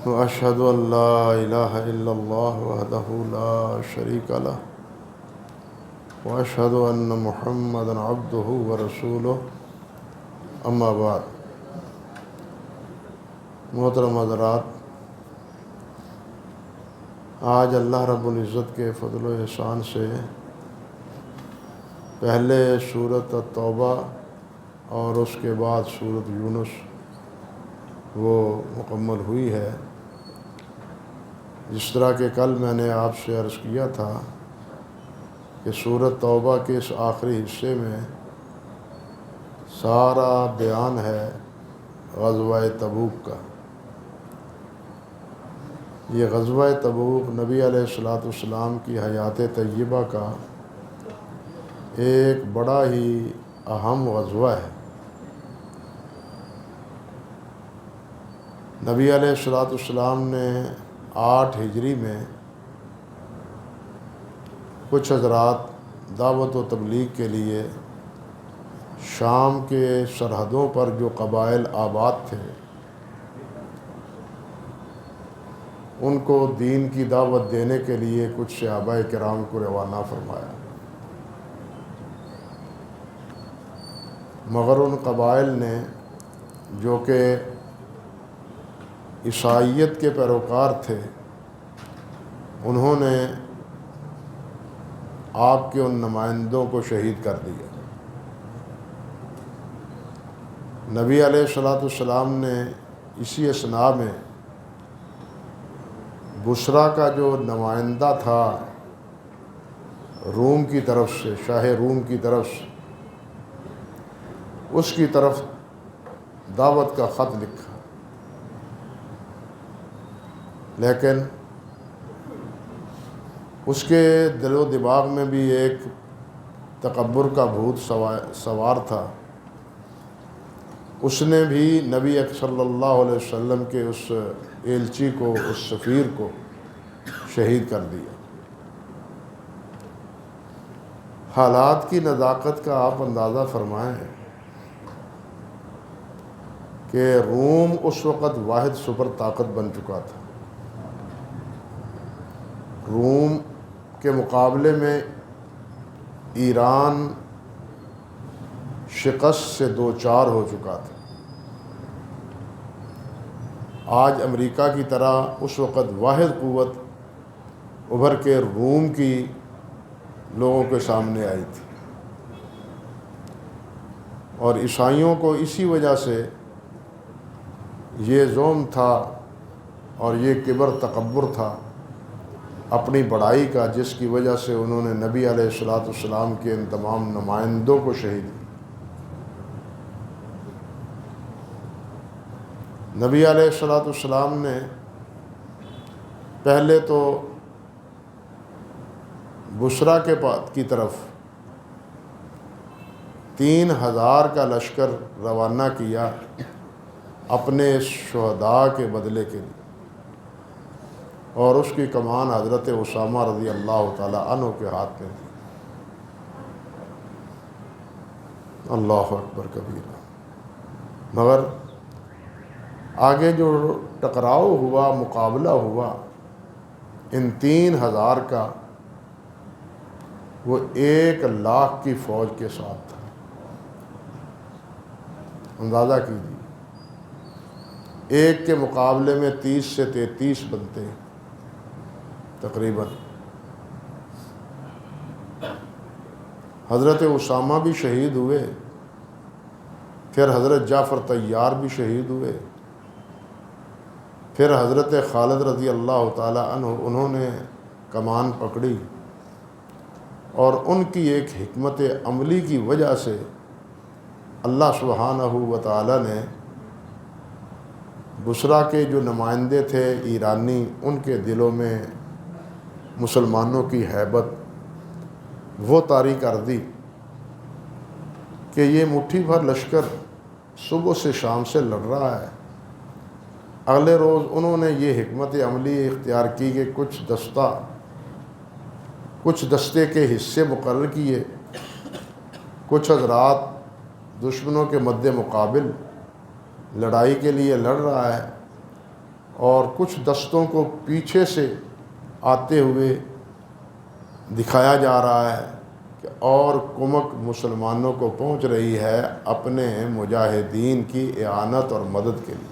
وأشهد أن لا إله إلا الله وحده لا شريك له وأشهد أن محمدا عبده ورسوله أما بعد. محترم حضرات، آج اللہ رب العزت کے فضل و احسان سے پہلے سورۃ التوبہ اور اس کے بعد سورۃ یونس وہ مکمل ہوئی ہے. جس طرح کہ کل میں نے آپ سے عرض کیا تھا کہ سورۃ توبہ کے اس آخری حصے میں سارا بیان ہے غزوہ تبوک کا. یہ غزوہ تبوک نبی علیہ الصلوۃ والسلام کی حیات طیبہ کا ایک بڑا ہی اہم غزوہ ہے. نبی علیہ الصلوۃ والسلام نے 8 ہجری میں کچھ حضرات دعوت و تبلیغ کے لیے شام کے سرحدوں پر جو قبائل آباد تھے ان کو دین کی دعوت دینے کے لیے کچھ صحابہ کرام کو روانہ فرمایا. مگر ان قبائل نے جو کہ عیسائیت کے پیروکار تھے انہوں نے آپ کے ان نمائندوں کو شہید کر دیا. نبی علیہ الصلوۃ والسلام نے اسی اثناء میں بصرہ کا جو نمائندہ تھا روم کی طرف سے، شاہ روم کی طرف سے، اس کی طرف دعوت کا خط لکھا. لیکن اس کے دل و دماغ میں بھی ایک تکبر کا بھوت سوار تھا. اس نے بھی نبی صلی اللہ علیہ وسلم کے اس ایلچی کو، اس سفیر کو شہید کر دیا. حالات کی نزاکت کا آپ اندازہ فرمائیں کہ روم اس وقت واحد سپر طاقت بن چکا تھا. روم کے مقابلے میں ایران شکست سے دوچار ہو چکا تھا. آج امریکہ کی طرح اس وقت واحد قوت ابھر کے روم کی لوگوں کے سامنے آئی تھی، اور عیسائیوں کو اسی وجہ سے یہ ظلم تھا اور یہ کبر تکبر تھا اپنی بڑائی کا، جس کی وجہ سے انہوں نے نبی علیہ الصلوۃ والسلام کے ان تمام نمائندوں کو شہید کیا. نبی علیہ الصلوۃ والسلام نے پہلے تو بصرہ کے کی طرف 3000 کا لشکر روانہ کیا اپنے شہداء کے بدلے کے لیے، اور اس کی کمان حضرت اسامہ رضی اللہ تعالی عنہ کے ہاتھ میں تھی. اللہ اکبر کبیرہ. مگر آگے جو ٹکراؤ ہوا، مقابلہ ہوا ان 3000 کا، وہ 1,00,000 کی فوج کے ساتھ تھا. اندازہ کیجیے، ایک کے مقابلے میں 30 سے 33 بنتے ہیں تقریباً. حضرت اسامہ بھی شہید ہوئے، پھر حضرت جعفر طیار بھی شہید ہوئے، پھر حضرت خالد رضی اللہ تعالی عنہ انہوں نے کمان پکڑی، اور ان کی ایک حکمت عملی کی وجہ سے اللہ سبحانہ و تعالی نے بصرہ کے جو نمائندے تھے ایرانی، ان کے دلوں میں مسلمانوں کی ہیبت وہ طاری کر دی کہ یہ مٹھی بھر لشکر صبح سے شام سے لڑ رہا ہے. اگلے روز انہوں نے یہ حکمت عملی اختیار کی کہ کچھ دستے کے حصے مقرر کیے، کچھ حضرات دشمنوں کے مد مقابل لڑائی کے لیے لڑ رہا ہے، اور کچھ دستوں کو پیچھے سے آتے ہوئے دکھایا جا رہا ہے کہ اور کمک مسلمانوں کو پہنچ رہی ہے اپنے مجاہدین کی اعانت اور مدد کے لیے۔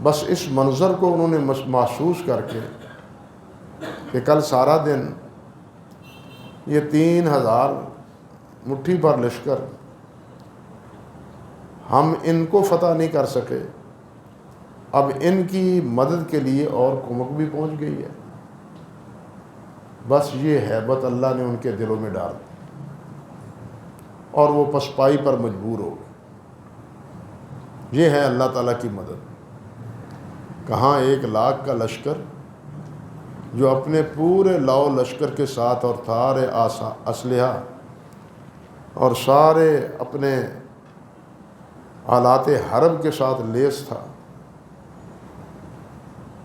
بس اس منظر کو انہوں نے محسوس کر کے کہ کل سارا دن یہ 3000 مٹھی بھر لشکر، ہم ان کو فتح نہیں کر سکے، اب ان کی مدد کے لیے اور کمک بھی پہنچ گئی ہے۔ بس یہ ہیبت اللہ نے ان کے دلوں میں ڈال دی اور وہ پسپائی پر مجبور ہو گئے۔ یہ ہے اللہ تعالیٰ کی مدد۔ کہاں 1 لاکھ کا لشکر جو اپنے پورے لاؤ لشکر کے ساتھ اور سارے اسلحہ اور سارے اپنے آلات حرب کے ساتھ لیس تھا،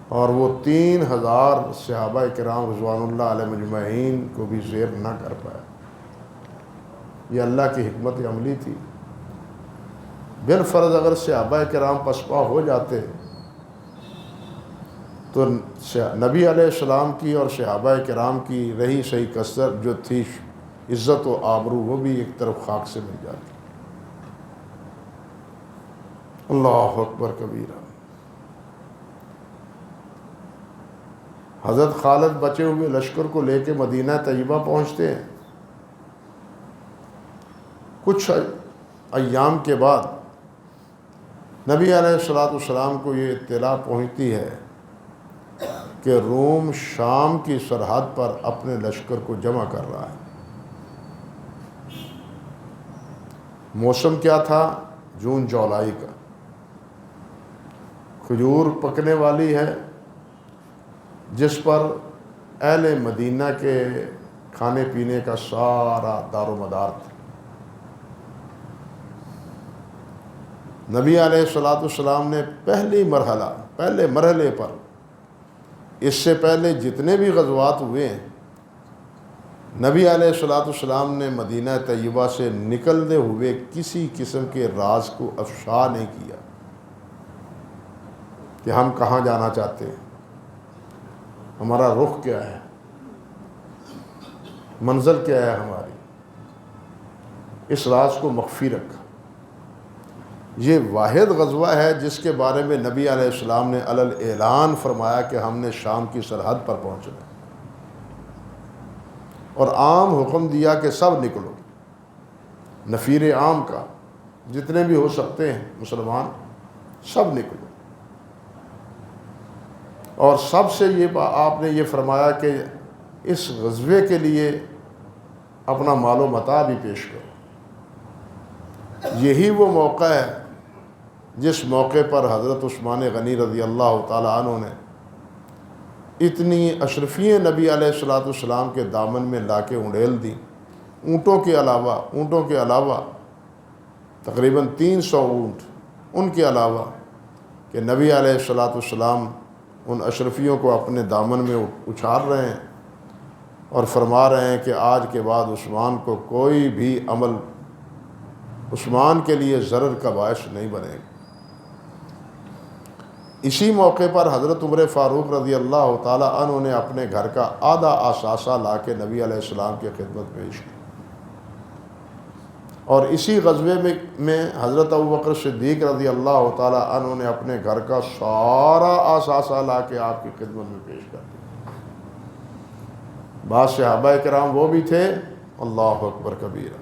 اور وہ 3000 صحابہ کرام رضوان اللہ علیہ مجمعین کو بھی زیر نہ کر پایا۔ یہ اللہ کی حکمت عملی تھی۔ بالفرض اگر صحابہ کرام پسپا ہو جاتے تو نبی علیہ السلام کی اور صحابہ کرام کی رہی صحیح کثر جو تھی عزت و آبرو، وہ بھی ایک طرف خاک سے مل جاتی۔ اللہ اکبر کبیرہ۔ حضرت خالد بچے ہوئے لشکر کو لے کے مدینہ طیبہ پہنچتے ہیں۔ کچھ ایام کے بعد نبی علیہ السلام کو یہ اطلاع پہنچتی ہے کہ روم شام کی سرحد پر اپنے لشکر کو جمع کر رہا ہے۔ موسم کیا تھا؟ جون جولائی کا۔ کھجور پکنے والی ہے، جس پر اہل مدینہ کے کھانے پینے کا سارا دار و مدار تھا۔ نبی علیہ السلام نے پہلے مرحلے پر، اس سے پہلے جتنے بھی غزوات ہوئے ہیں، نبی علیہ السلام نے مدینہ طیبہ سے نکلتے ہوئے کسی قسم کے راز کو افشا نہیں کیا کہ ہم کہاں جانا چاہتے ہیں، ہمارا رخ کیا ہے، منزل کیا ہے ہماری۔ اس راز کو مخفی رکھا۔ یہ واحد غزوہ ہے جس کے بارے میں نبی علیہ السلام نے علی الاعلان فرمایا کہ ہم نے شام کی سرحد پر پہنچنا ہے، اور عام حکم دیا کہ سب نکلو، نفیر عام کا، جتنے بھی ہو سکتے ہیں مسلمان سب نکلو۔ اور سب سے آپ نے یہ فرمایا کہ اس غزوے کے لیے اپنا مال و متاع بھی پیش کرو۔ یہی وہ موقع ہے جس موقع پر حضرت عثمان غنی رضی اللہ تعالیٰ عنہ نے اتنی اشرفییں نبی علیہ السلام کے دامن میں لا کے انڈیل دی، اونٹوں کے علاوہ تقریباً 300 اونٹ ان کے علاوہ، کہ نبی علیہ السلام ان اشرفیوں کو اپنے دامن میں اچھال رہے ہیں اور فرما رہے ہیں کہ آج کے بعد عثمان کو کوئی بھی عمل عثمان کے لیے ضرر کا باعث نہیں بنے گا۔ اسی موقع پر حضرت عمر فاروق رضی اللہ تعالیٰ عنہ نے اپنے گھر کا آدھا اثاثہ لا کے نبی علیہ السلام کی خدمت پیش کی، اور اسی غزوے میں حضرت ابوبکر صدیق رضی اللہ تعالیٰ عنہ نے اپنے گھر کا سارا اثاثہ لا کے آپ کی خدمت میں پیش کر دیا۔ بعض صحابہ کرام وہ بھی تھے، اللہ اکبر کبیرہ،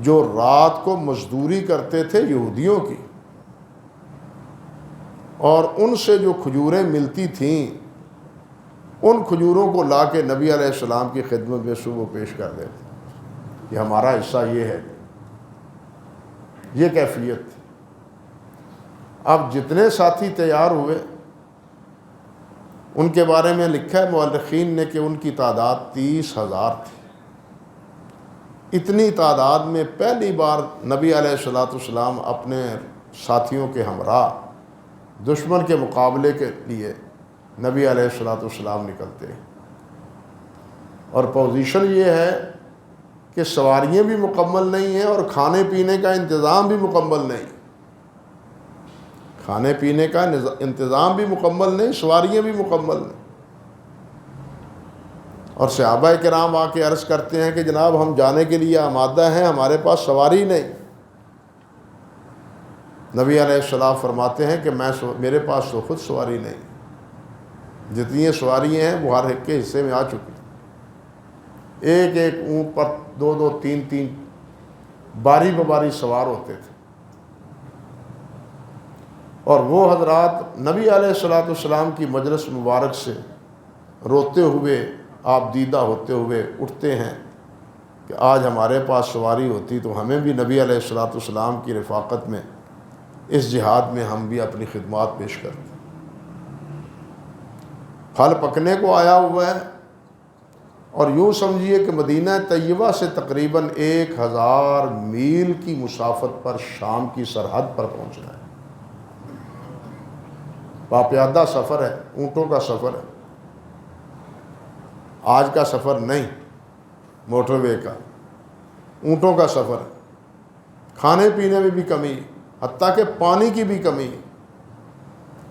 جو رات کو مزدوری کرتے تھے یہودیوں کی، اور ان سے جو کھجوریں ملتی تھیں ان کھجوروں کو لا کے نبی علیہ السلام کی خدمت میں صبح پیش کر دیتے کہ ہمارا حصہ یہ ہے۔ یہ کیفیت تھی۔ اب جتنے ساتھی تیار ہوئے ان کے بارے میں لکھا ہے مورخین نے کہ ان کی تعداد 30,000 تھی۔ اتنی تعداد میں پہلی بار نبی علیہ السلام اپنے ساتھیوں کے ہمراہ دشمن کے مقابلے کے لیے نبی علیہ السلام نکلتے ہیں، اور پوزیشن یہ ہے کہ سواریاں بھی مکمل نہیں ہیں اور کھانے پینے کا انتظام بھی مکمل نہیں۔ کھانے پینے کا انتظام بھی مکمل نہیں، سواریاں بھی مکمل نہیں۔ اور صحابہ کرام آ کے عرض کرتے ہیں کہ جناب ہم جانے کے لیے آمادہ ہیں، ہمارے پاس سواری نہیں۔ نبی علیہ السلام فرماتے ہیں کہ میرے پاس تو خود سواری نہیں، جتنی سواریاں ہیں وہ ہر ایک کے حصے میں آ چکی، ایک ایک اونٹ پر 2 3 باری باری سوار ہوتے تھے۔ اور وہ حضرات نبی علیہ السلام کی مجلس مبارک سے روتے ہوئے، آپ دیدہ ہوتے ہوئے اٹھتے ہیں کہ آج ہمارے پاس سواری ہوتی تو ہمیں بھی نبی علیہ السلام کی رفاقت میں اس جہاد میں ہم بھی اپنی خدمات پیش کرتے۔ پھل پکنے کو آیا ہوا ہے، اور یوں سمجھیے کہ مدینہ طیبہ سے تقریباً 1000 میل کی مسافت پر شام کی سرحد پر پہنچنا ہے۔ باپیادہ سفر ہے، اونٹوں کا سفر ہے، آج کا سفر نہیں، موٹر وے کا، اونٹوں کا سفر ہے۔ کھانے پینے میں بھی کمی، حتیٰ کہ پانی کی بھی کمی۔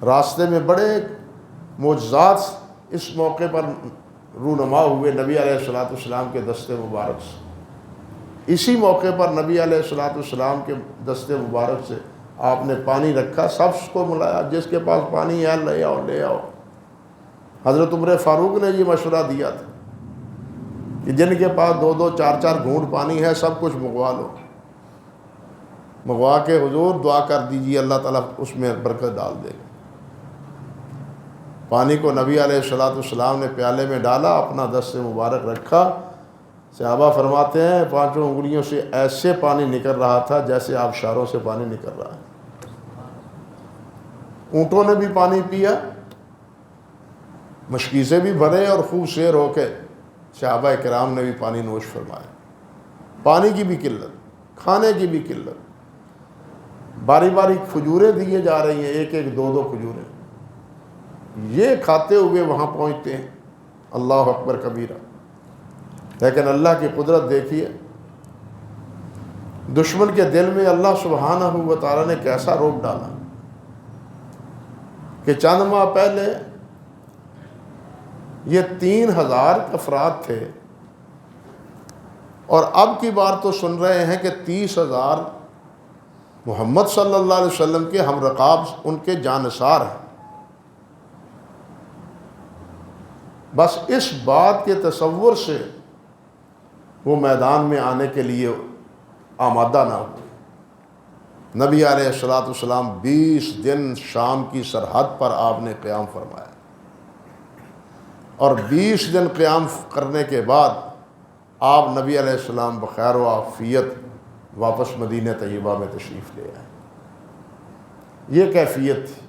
راستے میں بڑے معجزات اس موقع پر رونما ہوئے نبی علیہ السلام کے دستے مبارک سے۔ اسی موقع پر نبی علیہ السلام کے دستے مبارک سے آپ نے پانی رکھا، سب کو ملایا، جس کے پاس پانی ہے لے آؤ لے آؤ۔ حضرت عمر فاروق نے یہ مشورہ دیا تھا کہ جن کے پاس 2 4 گھونٹ پانی ہے سب کچھ منگوا لو، منگوا کے حضور دعا کر دیجیے، اللہ تعالیٰ اس میں برکت ڈال دے گا۔ پانی کو نبی علیہ السلام نے پیالے میں ڈالا، اپنا دست مبارک رکھا۔ صحابہ فرماتے ہیں 5 انگلیوں سے ایسے پانی نکل رہا تھا جیسے آبشاروں سے پانی نکل رہا ہے۔ اونٹوں نے بھی پانی پیا، مشکیزیں بھی بھرے، اور خوب سیر ہو کے صحابہ کرام نے بھی پانی نوش فرمایا۔ پانی کی بھی قلت، کھانے کی بھی قلت، باری باری کھجوریں دیے جا رہی ہیں، ایک 2 کھجوریں، یہ کھاتے ہوئے وہاں پہنچتے ہیں۔ اللہ اکبر کبیرہ۔ لیکن اللہ کی قدرت دیکھیے، دشمن کے دل میں اللہ سبحانہ و تعالیٰ نے کیسا روک ڈالا کہ چند ماہ پہلے یہ 3000 افراد تھے، اور اب کی بار تو سن رہے ہیں کہ 30,000 محمد صلی اللہ علیہ وسلم کے ہم رقاب، ان کے جانثار ہیں۔ بس اس بات کے تصور سے وہ میدان میں آنے کے لیے آمادہ نہ ہوئے۔ نبی علیہ السلام 20 دن شام کی سرحد پر آپ نے قیام فرمایا، اور 20 دن قیام کرنے کے بعد آپ نبی علیہ السلام بخیر و عافیت واپس مدینہ طیبہ میں تشریف لے آئے۔ یہ کیفیت تھی۔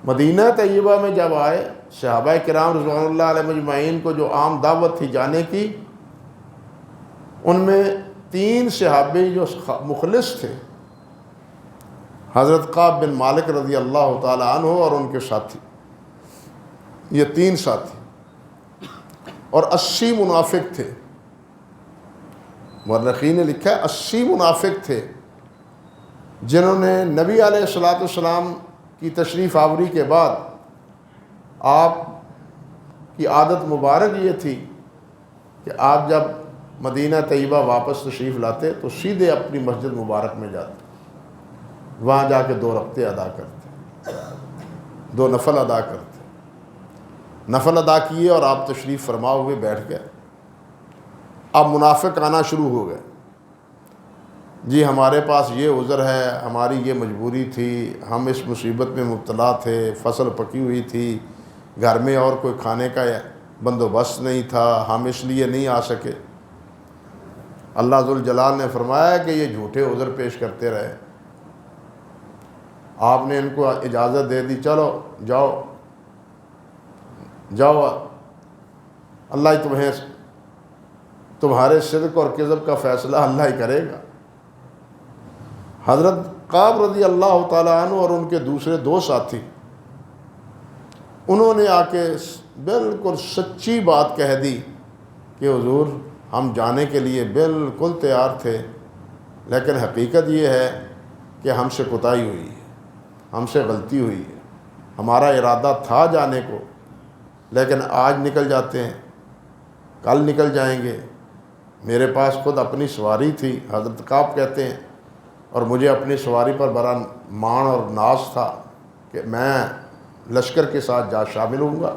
مدینہ طیبہ میں جب آئے، صحابہ کرام رضوان اللہ علیہ مجمعین کو جو عام دعوت تھی جانے کی، ان میں 3 صحابی جو مخلص تھے، حضرت کعب بن مالک رضی اللہ تعالی عنہ اور ان کے ساتھی، یہ 3 ساتھی، اور 80 منافق تھے۔ مورخین نے لکھا ہے 80 منافق تھے، جنہوں نے نبی علیہ السلام کی تشریف آوری کے بعد آپ کی عادت مبارک یہ تھی کہ آپ جب مدینہ طیبہ واپس تشریف لاتے تو سیدھے اپنی مسجد مبارک میں جاتے، وہاں جا کے 2 رکعتیں ادا کرتے، 2 نفل ادا کرتے۔ نفل ادا کیے اور آپ تشریف فرما ہوئے بیٹھ گئے۔ اب منافق آنا شروع ہو گئے، جی ہمارے پاس یہ عذر ہے، ہماری یہ مجبوری تھی، ہم اس مصیبت میں مبتلا تھے، فصل پکی ہوئی تھی، گھر میں اور کوئی کھانے کا بندوبست نہیں تھا، ہم اس لیے نہیں آ سکے۔ اللہ ذوالجلال نے فرمایا کہ یہ جھوٹے عذر پیش کرتے رہے۔ آپ نے ان کو اجازت دے دی، چلو جاؤ جاؤ، اللہ ہی تمہارے صدق اور کذب کا فیصلہ اللہ ہی کرے گا۔ حضرت کعب رضی اللہ تعالیٰ عنہ اور ان کے دوسرے 2 ساتھی، انہوں نے آ کے بالکل سچی بات کہہ دی کہ حضور ہم جانے کے لیے بالکل تیار تھے، لیکن حقیقت یہ ہے کہ ہم سے کوتاہی ہوئی ہے، ہم سے غلطی ہوئی ہے، ہمارا ارادہ تھا جانے کو، لیکن آج نکل جاتے ہیں، کل نکل جائیں گے۔ میرے پاس خود اپنی سواری تھی، حضرت کعب کہتے ہیں، اور مجھے اپنی سواری پر بڑا مان اور ناز تھا کہ میں لشکر کے ساتھ جا شامل ہوں گا۔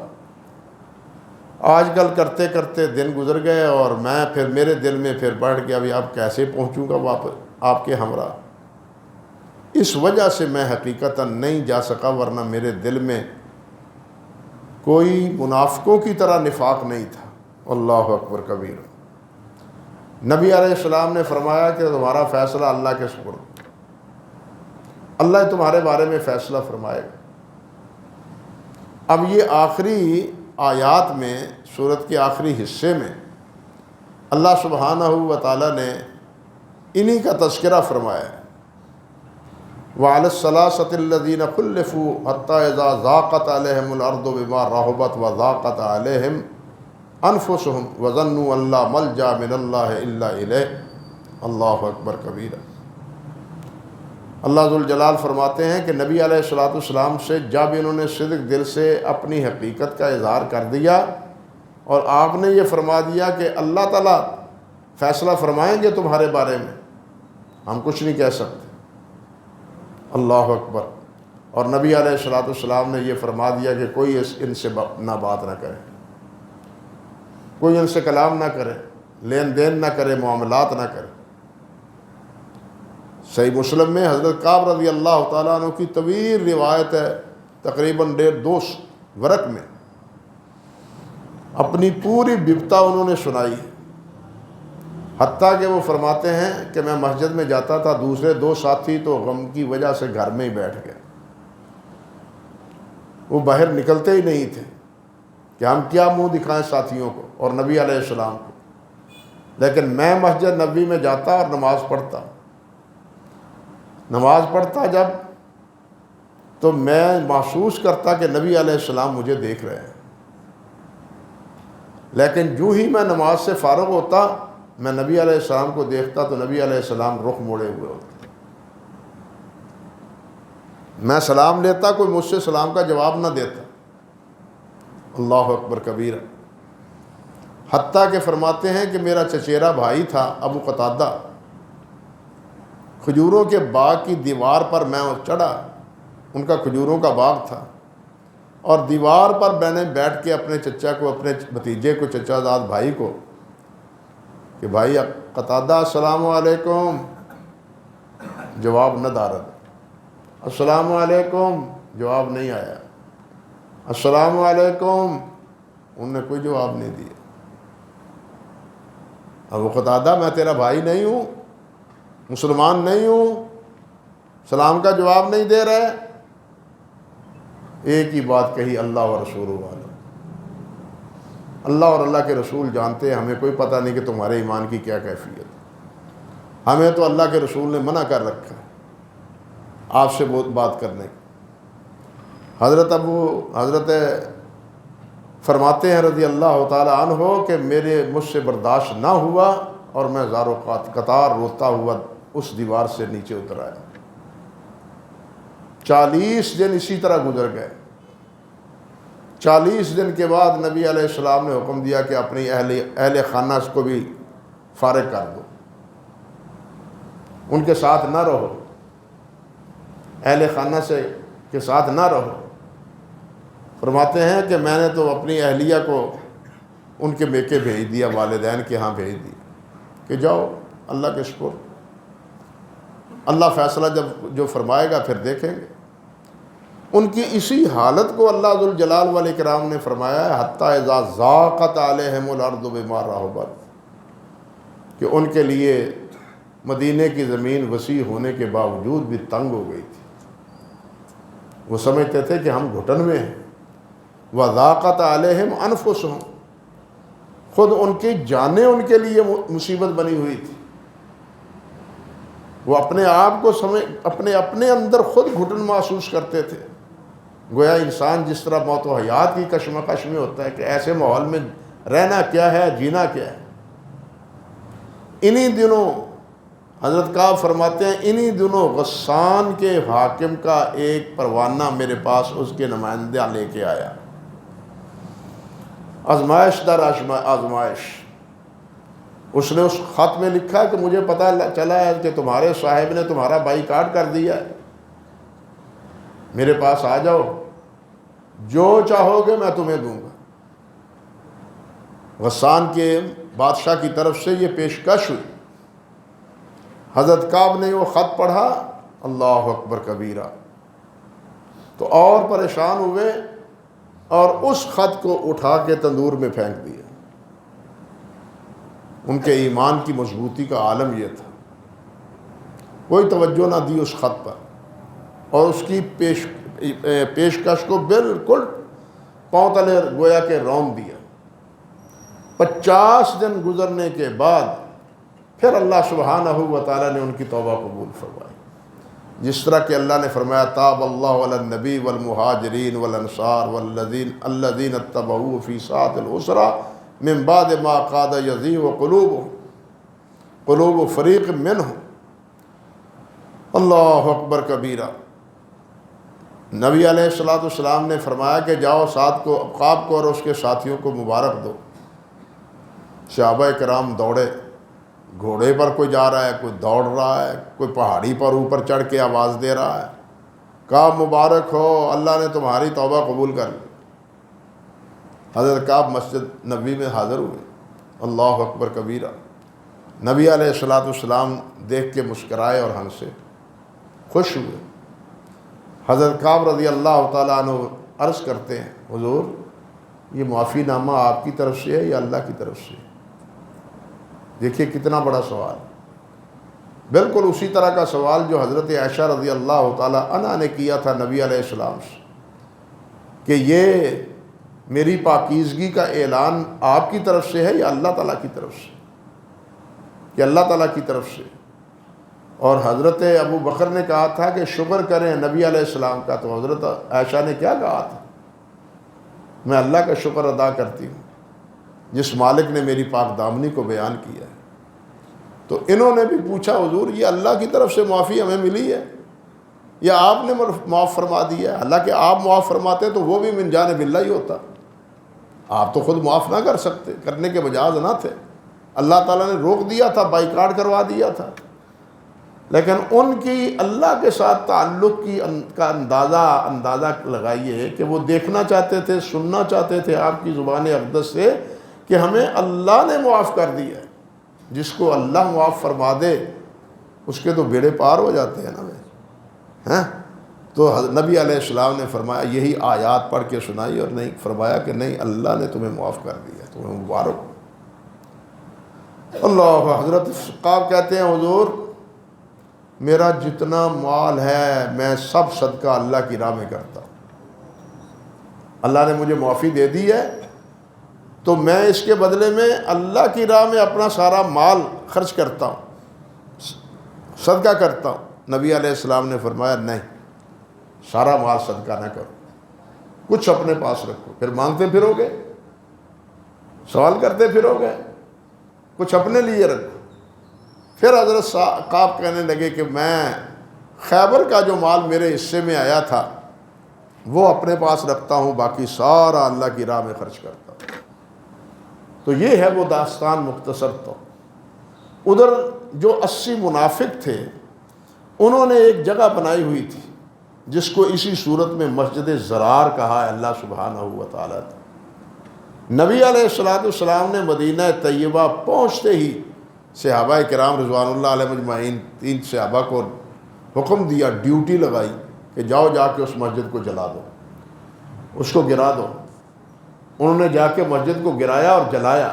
آج کل کرتے کرتے دن گزر گئے اور میں پھر میرے دل میں پھر بڑھ گیا ابھی اب کیسے پہنچوں گا واپس آپ کے ہمراہ۔ اس وجہ سے میں حقیقتاً نہیں جا سکا، ورنہ میرے دل میں کوئی منافقوں کی طرح نفاق نہیں تھا۔ اللہ اکبر کبیر۔ نبی علیہ السلام نے فرمایا کہ تمہارا فیصلہ اللہ کے سپرد، اللہ تمہارے بارے میں فیصلہ فرمائے گا۔ اب یہ آخری آیات میں، سورت کے آخری حصے میں اللہ سبحانہ و تعالیٰ نے انہی کا تذکرہ فرمایا ہے۔ وَعَلَى الثَّلَاثَةِ الَّذِينَ خُلِّفُوا حَتَّى إِذَا ضَاقَتْ عَلَيْهِمُ الْأَرْضُ بِمَا رَحُبَتْ وَضَاقَتْ عَلَيْهِمْ أَنفُسُهُمْ وَظَنُّوا أَن لَّا مَلْجَأَ مِنَ اللَّهِ إِلَّا إِلَيْهِ۔ اللہ اکبر کبیرہ۔ اللہ ذوالجلال فرماتے ہیں کہ نبی علیہ السلام سے جب انہوں نے صدق دل سے اپنی حقیقت کا اظہار کر دیا اور آپ نے یہ فرما دیا کہ اللہ تعالیٰ فیصلہ فرمائیں گے تمہارے بارے میں، ہم کچھ نہیں کہہ سکتے۔ اللہ اکبر۔ اور نبی علیہ السلام نے یہ فرما دیا کہ کوئی ان سے نہ بات نہ کرے، کوئی ان سے کلام نہ کرے، لین دین نہ کرے، معاملات نہ کرے۔ صحیح مسلم میں حضرت کعب رضی اللہ تعالیٰ عنہ کی طویل روایت ہے، تقریباً 1.5 ورق میں اپنی پوری بپتا انہوں نے سنائی، حتیٰ کہ وہ فرماتے ہیں کہ میں مسجد میں جاتا تھا، دوسرے 2 ساتھی تو غم کی وجہ سے گھر میں ہی بیٹھ گئے، وہ باہر نکلتے ہی نہیں تھے کہ ہم کیا منہ دکھائیں ساتھیوں کو اور نبی علیہ السلام کو۔ لیکن میں مسجد نبوی میں جاتا اور نماز پڑھتا جب تو میں محسوس کرتا کہ نبی علیہ السلام مجھے دیکھ رہے ہیں، لیکن جو ہی میں نماز سے فارغ ہوتا میں نبی علیہ السلام کو دیکھتا تو نبی علیہ السلام رخ موڑے ہوئے ہوتے، میں سلام لیتا کوئی مجھ سے سلام کا جواب نہ دیتا۔ اللہ اکبر کبیرہ۔ حتیٰ کہ فرماتے ہیں کہ میرا چچیرا بھائی تھا ابو قتادہ، کھجوروں کے باغ کی دیوار پر میں چڑھا، ان کا کھجوروں کا باغ تھا، اور دیوار پر میں نے بیٹھ کے اپنے چچا کو، اپنے بھتیجے کو، چچا زاد بھائی کو کہ بھائی قتادہ السلام علیکم، جواب نہ دارد، السلام علیکم جواب نہیں آیا، السلام علیکم، انہوں نے کوئی جواب نہیں دیا۔ ابو قتادہ میں تیرا بھائی نہیں ہوں، مسلمان نہیں ہوں، سلام کا جواب نہیں دے رہے؟ ایک ہی بات کہی، اللہ و رسول والا، اللہ اور اللہ کے رسول جانتے ہیں، ہمیں کوئی پتہ نہیں کہ تمہارے ایمان کی کیا کیفیت ہے، ہمیں تو اللہ کے رسول نے منع کر رکھا ہے آپ سے بات کرنے کی۔ حضرت فرماتے ہیں رضی اللہ تعالی عنہ کہ مجھ سے برداشت نہ ہوا اور میں زارو قطار روتا ہوا اس دیوار سے نیچے اتر آیا۔ 40 دن اسی طرح گزر گئے۔ 40 دن کے بعد نبی علیہ السلام نے حکم دیا کہ اپنی اہل خانہ کو بھی فارغ کر دو، ان کے ساتھ نہ رہو، اہل خانہ کے ساتھ نہ رہو۔ فرماتے ہیں کہ میں نے تو اپنی اہلیہ کو ان کے میکے بھیج دیا، والدین کے ہاں بھیج دیا کہ جاؤ اللہ کے سپرد، اللہ فیصلہ جو فرمائے گا پھر دیکھیں گے۔ ان کی اسی حالت کو اللہ ذوالجلال والاکرام نے فرمایا ہے حتیٰ اذا ضاقت علیہم الارض بما رحبت، کہ ان کے لیے مدینے کی زمین وسیع ہونے کے باوجود بھی تنگ ہو گئی تھی، وہ سمجھتے تھے کہ ہم گھٹن میں ہیں۔ وضاقت علیہم انفسہم، خود ان کی جانیں ان کے لیے مصیبت بنی ہوئی تھی، وہ اپنے آپ کو اپنے اندر خود گھٹن محسوس کرتے تھے، گویا انسان جس طرح موت و حیات کی کشمکش میں ہوتا ہے کہ ایسے ماحول میں رہنا کیا ہے، جینا کیا ہے۔ انہی دنوں حضرت کعب فرماتے ہیں انہی دنوں غسان کے حاکم کا ایک پروانہ میرے پاس اس کے نمائندہ لے کے آیا، آزمائش در آزمائش۔ اس نے اس خط میں لکھا کہ مجھے پتہ چلا ہے کہ تمہارے صاحب نے تمہارا بائیکاٹ کر دیا ہے، میرے پاس آ جاؤ، جو چاہو گے میں تمہیں دوں گا۔ غسان کے بادشاہ کی طرف سے یہ پیشکش ہوئی۔ حضرت کعب نے وہ خط پڑھا، اللہ اکبر کبیرہ، تو اور پریشان ہوئے اور اس خط کو اٹھا کے تندور میں پھینک دیا۔ ان کے ایمان کی مضبوطی کا عالم یہ تھا، کوئی توجہ نہ دی اس خط پر، اور اس کی پیشکش کو بالکل پاؤں تلے گویا کہ رون دیا۔ 50 دن گزرنے کے بعد پھر اللہ سبحانہ و تعالیٰ نے ان کی توبہ قبول فرمائی، جس طرح کہ اللہ نے فرمایا تاب اللہ علی النبی والمہاجرین والانصار والذین اتبعوہ فی ساعۃ العسرہ من بعد ما کاد یزیغ قلوب فریق منہم، اللہ اکبر کبیرہ۔ نبی علیہ السلام نے فرمایا کہ جاؤ سعد کو، کعب کو اور اس کے ساتھیوں کو مبارک دو۔ صحابہ کرام دوڑے، گھوڑے پر کوئی جا رہا ہے، کوئی دوڑ رہا ہے، کوئی پہاڑی پر اوپر چڑھ کے آواز دے رہا ہے، کعب مبارک ہو، اللہ نے تمہاری توبہ قبول کر لی۔ حضرت کعب مسجد نبوی میں حاضر ہوئے، اللہ اکبر کبیرہ۔ نبی علیہ السلام دیکھ کے مسکرائے اور ہنسے، خوش ہوئے۔ حضرت کعب رضی اللہ تعالیٰ عنہ عرض کرتے ہیں حضور یہ معافی نامہ آپ کی طرف سے ہے یا اللہ کی طرف سے؟ دیکھیے کتنا بڑا سوال، بالکل اسی طرح کا سوال جو حضرت عائشہ رضی اللہ تعالیٰ عنہا نے کیا تھا نبی علیہ السلام سے کہ یہ میری پاکیزگی کا اعلان آپ کی طرف سے ہے یا اللہ تعالیٰ کی طرف سے، کہ اللہ تعالیٰ کی طرف سے۔ اور حضرت ابو بکر نے کہا تھا کہ شکر کریں نبی علیہ السلام کا، تو حضرت عائشہ نے کیا کہا تھا؟ میں اللہ کا شکر ادا کرتی ہوں جس مالک نے میری پاک دامنی کو بیان کیا ہے۔ تو انہوں نے بھی پوچھا حضور یہ اللہ کی طرف سے معافی ہمیں ملی ہے یا آپ نے معاف فرما دیا ہے؟ حالانکہ آپ معاف فرماتے تو وہ بھی من جانب اللہ ہی ہوتا، آپ تو خود معاف نہ کر سکتے، کرنے کے مجاز نہ تھے، اللہ تعالیٰ نے روک دیا تھا، بائیکاٹ کروا دیا تھا۔ لیکن ان کی اللہ کے ساتھ تعلق کی کا اندازہ لگائیے کہ وہ دیکھنا چاہتے تھے، سننا چاہتے تھے آپ کی زبان اقدس سے کہ ہمیں اللہ نے معاف کر دیا ہے۔ جس کو اللہ معاف فرما دے اس کے تو بیڑے پار ہو جاتے ہیں نا۔ تو نبی علیہ السلام نے فرمایا یہی آیات پڑھ کے سنائی، اور نہیں فرمایا کہ نہیں اللہ نے تمہیں معاف کر دیا، تمہیں مبارک۔ اللہ، حضرت کعب کہتے ہیں حضور میرا جتنا مال ہے میں سب صدقہ اللہ کی راہ میں کرتا ہوں، اللہ نے مجھے معافی دے دی ہے تو میں اس کے بدلے میں اللہ کی راہ میں اپنا سارا مال خرچ کرتا ہوں، صدقہ کرتا ہوں۔ نبی علیہ السلام نے فرمایا نہیں، سارا مال صدقہ نہ کرو، کچھ اپنے پاس رکھو، پھر مانگتے پھرو گے، سوال کرتے پھرو گے، کچھ اپنے لیے رکھو۔ پھر حضرت کعب کہنے لگے کہ میں خیبر کا جو مال میرے حصے میں آیا تھا وہ اپنے پاس رکھتا ہوں، باقی سارا اللہ کی راہ میں خرچ کرتا ہوں۔ تو یہ ہے وہ داستان مختصر۔ تو ادھر جو 80 منافق تھے انہوں نے ایک جگہ بنائی ہوئی تھی جس کو اسی صورت میں مسجد زرار کہا ہے اللہ سبحانہ و تعالیٰ۔ نبی علیہ السلام نے مدینہ طیبہ پہنچتے ہی صحابہ کرام رضوان اللہ علیہ مجمعین 3 صحابہ کو حکم دیا، ڈیوٹی لگائی کہ جاؤ جا کے اس مسجد کو جلا دو، اس کو گرا دو۔ انہوں نے جا کے مسجد کو گرایا اور جلایا۔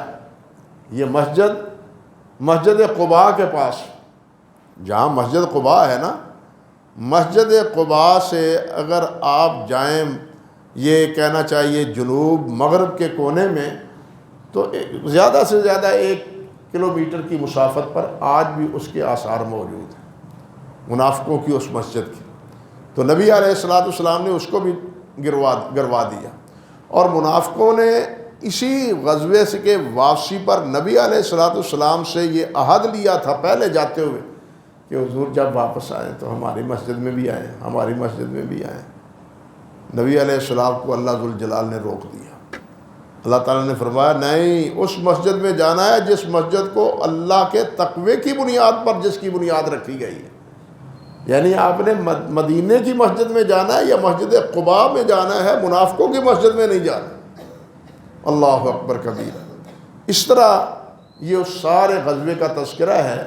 یہ مسجد قباء کے پاس، جہاں مسجد قباء ہے نا، مسجد قباء سے اگر آپ جائیں، یہ کہنا چاہیے جنوب مغرب کے کونے میں، تو زیادہ سے زیادہ 1 کلومیٹر کی مسافت پر آج بھی اس کے آثار موجود ہیں منافقوں کی اس مسجد کی۔ تو نبی علیہ السلام نے اس کو بھی گروا دیا، اور منافقوں نے اسی غزوے سے کے واپسی پر نبی علیہ السلام سے یہ عہد لیا تھا پہلے جاتے ہوئے کہ حضور جب واپس آئیں تو ہماری مسجد میں بھی آئیں، ہماری مسجد میں بھی آئیں۔ نبی علیہ السلام کو اللہ ذوالجلال نے روک دیا۔ اللہ تعالیٰ نے فرمایا نہیں، اس مسجد میں جانا ہے جس مسجد کو اللہ کے تقوی کی بنیاد پر جس کی بنیاد رکھی گئی ہے۔ یعنی آپ نے مدینے کی مسجد میں جانا ہے یا مسجد قباء میں جانا ہے، منافقوں کی مسجد میں نہیں جانا۔ اللہ اکبر کبیرہ۔ اس طرح یہ اس سارے غزوے کا تذکرہ ہے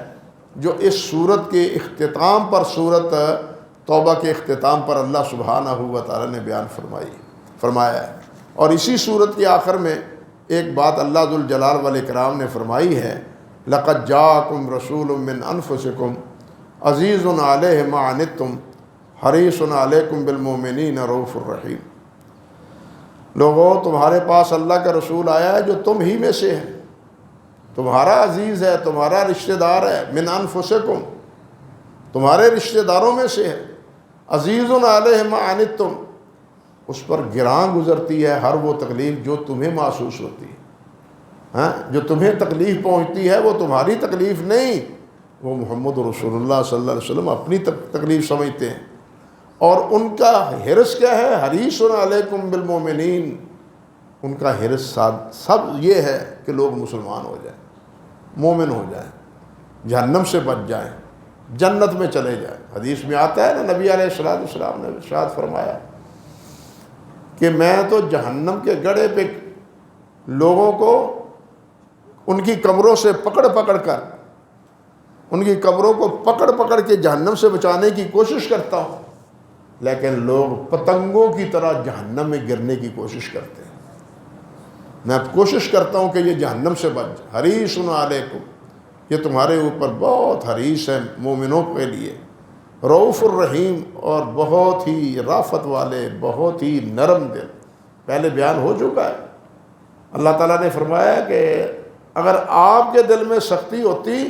جو اس سورت کے اختتام پر، سورت توبہ کے اختتام پر اللہ سبحانہ و تعالی نے بیان فرمایا ہے۔ اور اسی سورت کے آخر میں ایک بات اللہ ذوالجلال والاکرام نے فرمائی ہے، لَقَدْ جَاءَكُمْ رَسُولٌ مِّنْ أَنفُسِكُمْ عَزِيزٌ عَلَيْهِ مَا عَنِتُّمْ حَرِيصٌ عَلَيْكُمْ بِالْمُؤْمِنِينَ رَءُوفٌ رَحِيمٌ۔ لوگوں، تمہارے پاس اللہ کا رسول آیا ہے جو تم ہی میں سے ہے، تمہارا عزیز ہے، تمہارا رشتہ دار ہے، من انفسکم، تمہارے رشتہ داروں میں سے ہے، عزیز علیہ ما عنتم، اس پر گراں گزرتی ہے ہر وہ تکلیف جو تمہیں محسوس ہوتی ہے۔ ہاں، جو تمہیں تکلیف پہنچتی ہے وہ تمہاری تکلیف نہیں، وہ محمد رسول اللہ صلی اللہ علیہ وسلم اپنی تکلیف سمجھتے ہیں۔ اور ان کا حرص کیا ہے؟ حریص علیکم بالمؤمنین، ان کا حرص سب یہ ہے کہ لوگ مسلمان ہو جائیں، مومن ہو جائیں، جہنم سے بچ جائیں، جنت میں چلے جائیں۔ حدیث میں آتا ہے نا، نبی علیہ السلام نے ارشاد فرمایا کہ میں تو جہنم کے گڑھے پہ لوگوں کو ان کی قبروں سے پکڑ کر ان کی قبروں کو پکڑ کے جہنم سے بچانے کی کوشش کرتا ہوں، لیکن لوگ پتنگوں کی طرح جہنم میں گرنے کی کوشش کرتے ہیں۔ میں کوشش کرتا ہوں کہ یہ جہنم سے بچ جائے۔ حریص علیکم، یہ تمہارے اوپر بہت حریص ہے مومنوں کے لیے، رؤوف الرحیم، اور بہت ہی رافت والے، بہت ہی نرم دل۔ پہلے بیان ہو چکا ہے، اللہ تعالیٰ نے فرمایا کہ اگر آپ کے دل میں سختی ہوتی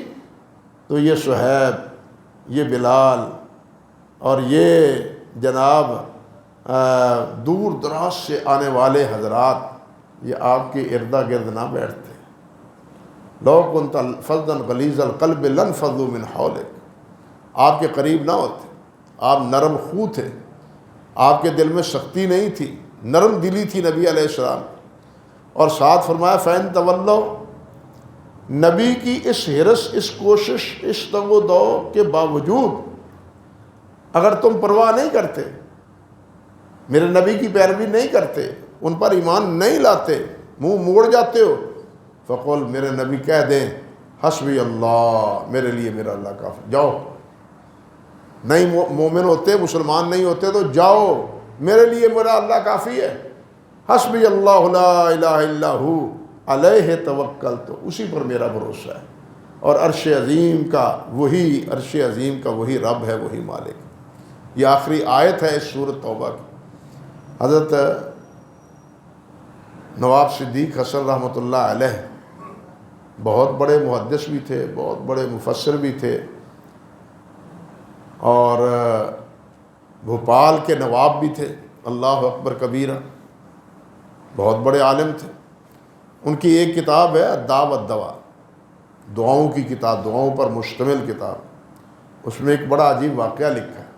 تو یہ صہیب، یہ بلال اور یہ جناب دور دراز سے آنے والے حضرات یہ آپ کے اردا گرد نہ بیٹھتے۔ لو کنت فظا غلیظ القلب لانفضوا من حولک، آپ کے قریب نہ ہوتے، آپ نرم خو تھے، آپ کے دل میں سختی نہیں تھی، نرم دلی تھی نبی علیہ السلام۔ اور ساتھ فرمایا فَإِن تَوَلَّوْا، نبی کی اس حرص، اس کوشش، اس تگ و دو کے باوجود اگر تم پرواہ نہیں کرتے، میرے نبی کی پیروی نہیں کرتے، ان پر ایمان نہیں لاتے، منہ موڑ جاتے ہو، فقول، میرے نبی کہہ دیں حسبی اللہ، میرے لیے میرا اللہ کافی، جاؤ۔ نہیں مومن ہوتے، مسلمان نہیں ہوتے تو جاؤ، میرے لیے میرا اللہ کافی ہے، حسبی اللہ لا الہ الا ہو علیہ توکلت، اسی پر میرا بھروسہ ہے۔ اور عرش عظیم کا وہی رب ہے، وہی مالک۔ یہ آخری آیت ہے اس سورۃ توبہ کی۔ حضرت نواب صدیق حسن رحمۃ اللہ علیہ بہت بڑے محدث بھی تھے، بہت بڑے مفسر بھی تھے، اور بھوپال کے نواب بھی تھے، اللہ اکبر کبیرہ، بہت بڑے عالم تھے۔ ان کی ایک کتاب ہے الداء والدواء، دعاؤں کی کتاب، دعاؤں پر مشتمل کتاب۔ اس میں ایک بڑا عجیب واقعہ لکھا ہے۔